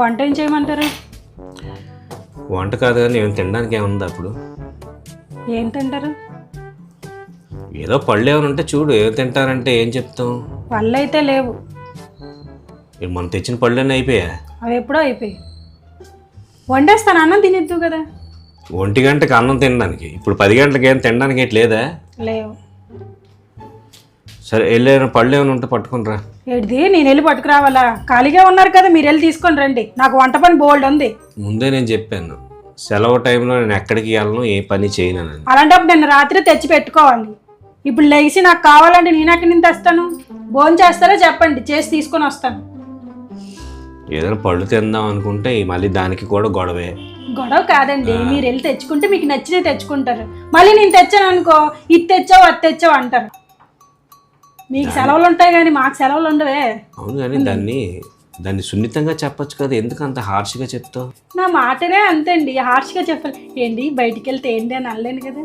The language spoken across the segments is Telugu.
వంట ఏం చేయమంటారు? వంట కాదు కానీ ఏమైనా తినడానికి ఏముంది అప్పుడు? ఏం తింటారు? ఏదో పళ్ళు ఏమైనా ఉంటే చూడు, ఏమి తింటారంటే ఏం చెప్తాం? పళ్ళు అయితే లేవు. మనం తెచ్చిన పళ్ళన్నీ అయిపోయా? అవి ఎప్పుడో అయిపోయి. వండేస్తాను, అన్నం తినేద్దు కదా. 1 గంటకి అన్నం తినడానికి, ఇప్పుడు 10 గంటలకి ఏం తినడానికి ఏంటి లేదా? లేవు. సరే వెళ్ళే పళ్ళు ఏమైనా ఉంటే పట్టుకునిరా. ఏంటిది, నేను వెళ్ళి పట్టుకురావాలా? ఖాళీగా ఉన్నారు కదా, మీరు వెళ్ళి తీసుకొని రండి. నాకు వంట పని బోల్డ్ ఉంది. ముందే నేను చెప్పాను, సెలవు టైంలో నేను ఎక్కడికి వెళ్ళను, ఏ పని చేయను. అలాంటప్పుడు నేను రాత్రి తెచ్చి పెట్టుకోవాలి. ఇప్పుడు లేచి నాకు కావాలంటే నేను ఎక్కడి నుంచి తెస్తాను? భోజనం చేస్తారా చెప్పండి, చేసి తీసుకొని వస్తాను. ఏదైనా పళ్ళు తిందాం అనుకుంటే మళ్ళీ దానికి కూడా గొడవే. గొడవ కాదండి, మీరు వెళ్ళి తెచ్చుకుంటే మీకు నచ్చినవి తెచ్చుకుంటారు. మళ్ళీ నేను తెచ్చాను అనుకో, ఇది తెచ్చావు అది తెచ్చావు అంటారు. మీకు సెలవులు ఉంటాయి కానీ మాకు సెలవులు ఉండవే. అవును, కానీ దాన్ని సున్నితంగా చెప్పొచ్చు కదా, ఎందుకు అంత హార్ష్గా చెప్తావు? నా మాటనే అంతే అండి, హార్ష్గా చెప్పాలి. ఏంటి బయటికి వెళ్తే ఏంటి అని అనలేను కదా,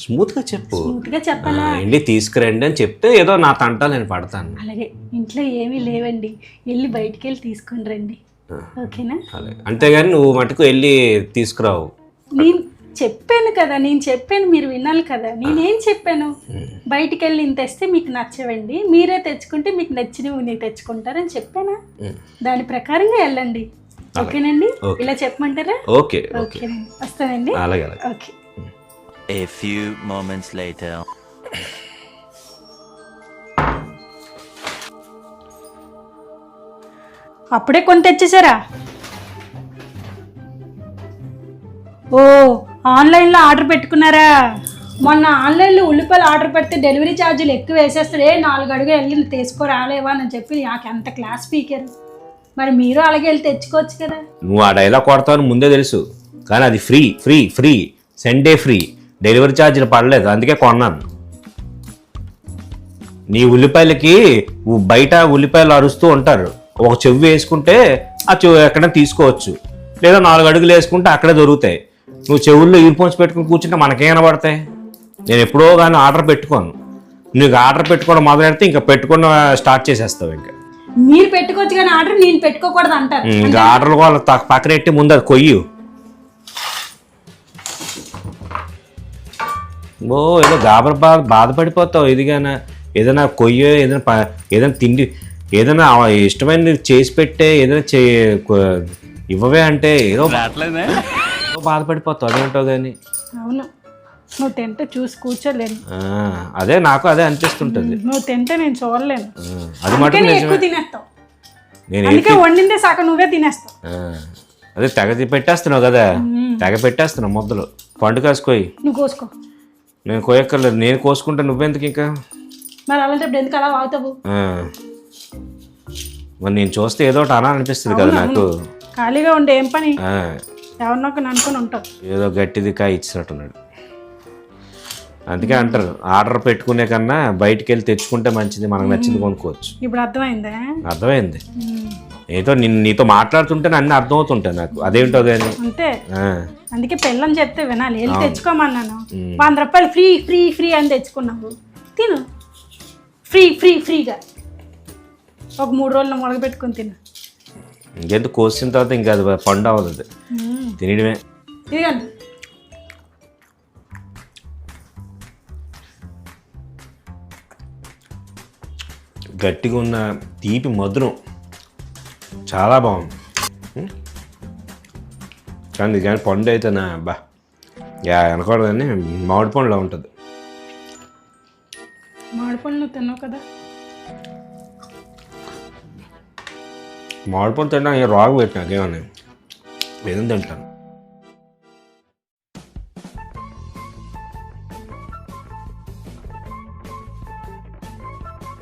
స్మూత్గా చెప్పు. స్మూత్గా చెప్పాలా? ఏంటి తీసుకురండి అని చెప్తే ఏదో నా తంటా నేను పడతాను. అలాగే, ఇంట్లో ఏమీ లేవండి, వెళ్ళి బయటికి వెళ్ళి తీసుకొని రండి, ఓకేనా? అదే, అంతేగాని నువ్వు మటుకు వెళ్ళి తీసుకురావు. నేను చెప్పాను కదా, నేను చెప్పాను, మీరు వినాలి కదా. నేనేం చెప్పాను? బయటికి వెళ్ళి ఇంత తెస్తే మీకు నచ్చవండి, మీరే తెచ్చుకుంటే మీకు నచ్చినవి మీరు తెచ్చుకుంటారని చెప్పానా? దాని ప్రకారంగా వెళ్ళండి, ఓకేనండి? ఇలా చెప్పమంటారా? ఓకే ఓకేనండి, వస్తానండి. అలాగే. Okay. A few moments later. అప్పుడే కొని తెచ్చేసారా? ఓ, ఆన్లైన్లో ఆర్డర్ పెట్టుకున్నారా? మొన్న ఆన్లైన్లో ఉల్లిపాయలు ఆర్డర్ పెడితే డెలివరీ ఛార్జీలు ఎక్కువ వేసేస్తారు. 4 అడుగులు వెళ్ళి తీసుకురాలేవా అని చెప్పి నాకు ఎంత క్లాస్ స్పీకర్. మరి మీరు అలాగే వెళ్ళి తెచ్చుకోవచ్చు కదా. నువ్వు ఆ డైలాగ్ కొడతావని ముందే తెలుసు, కానీ అది free free free Sunday free, delivery ఛార్జీలు పడలేదు, అందుకే కొన్నాను. నీ ఉల్లిపాయలకి బయట ఉల్లిపాయలు అరుస్తూ ఉంటారు, ఒక చెవి వేసుకుంటే ఆ చెవి ఎక్కడైనా తీసుకోవచ్చు, లేదా 4 అడుగులు వేసుకుంటే అక్కడే దొరుకుతాయి. నువ్వు చెవుల్లో ఇయర్ఫోన్స్ పెట్టుకుని కూర్చుంటే మనకేమైనా పడతాయి? నేను ఎప్పుడో కానీ ఆర్డర్ పెట్టుకోను, నీకు ఆర్డర్ పెట్టుకోవడం మొదలెడితే ఇంకా పెట్టుకున్న స్టార్ట్ చేసేస్తావు. ఇంకా మీరు పెట్టుకోవచ్చు కానీ ఆర్డర్ నేను పెట్టుకోకూడదు అంటారు. ఇంకా ఆర్డర్లు వాళ్ళు పక్కనెట్టి ముందు అది కొయ్యు. ఓ ఏదో బాధపడిపోతావు. ఇదిగానా ఏదైనా కొయ్యో, ఏదైనా తిండి, ఏదైనా ఇష్టమైన చేసి పెట్టే, ఏదైనా ఇవ్వవే అంటే ఏదో బాధపడిపోతావు. అదేంటో కానీ. అవును, నువ్వు తింటే చూసి కూర్చోలేను. అదే నాకు అదే అనిపిస్తుంటది. నువ్వు తింటే నేను చూడలేను. అది మాట ఎక్కువ తినేస్తావు, అందుకే వండిందే సగం నువ్వే తినేస్తావు. అదే తెగ పెట్టేస్తున్నావు కదా, తెగ పెట్టేస్తున్నావు ముద్దలు. పండు కాసుకోయి. నువ్వు కోసుకో. నేను కోయక్కర్లేదు, నేను కోసుకుంటా, నువ్వెందుకు ఇంకా? మరి అలాంటప్పుడు ఎందుకు అలా వాగుతావు? మరి నేను చూస్తే ఏదో ఒకటి అనాలనిపిస్తుంది కదా నాకు. ఖాళీగా ఉండే ఏం పని, ఎవరినో అనుకుని ఉంటావు. ఏదో గట్టిది కాయ ఇచ్చినట్టున్నాడు. అందుకే అంటారు, ఆర్డర్ పెట్టుకునే కన్నా బయటికి వెళ్ళి తెచ్చుకుంటే మంచిది, మనకు నచ్చింది కొనుక్కోవచ్చు. ఇప్పుడు అర్థమైందా? అర్థమైంది. ఏదో నీతో మాట్లాడుతుంటే అన్నీ అర్థమవుతుంటాయి నాకు, అదేంటో కానీ. అంతే, అందుకే పెళ్ళని చెప్తే వినాలి. వెళ్ళి తెచ్చుకోమన్నాను, 100 రూపాయలు ఫ్రీ ఫ్రీ ఫ్రీ అని తెచ్చుకున్నావు. తిను ఫ్రీ ఫ్రీ ఫ్రీగా, ఒక 3 రోజులు మొదలు పెట్టుకుని తిను. ఇంకెందుకు కోసిన తర్వాత ఇంకా అది పండు అవ్వదు, తినడమే. ఇదిగండి, గట్టిగా ఉన్న తీపి మధురం చాలా బాగుంది. కానీ పండు అయితే బా వెనకూడదని మామిడి పండులో ఉంటుంది. మామిడి పండు నువ్వు తిన్నావు కదా. మామిడి పండు తిన్నా రోగం పెట్టినా ఏమన్నా ఏదైనా తింటాను.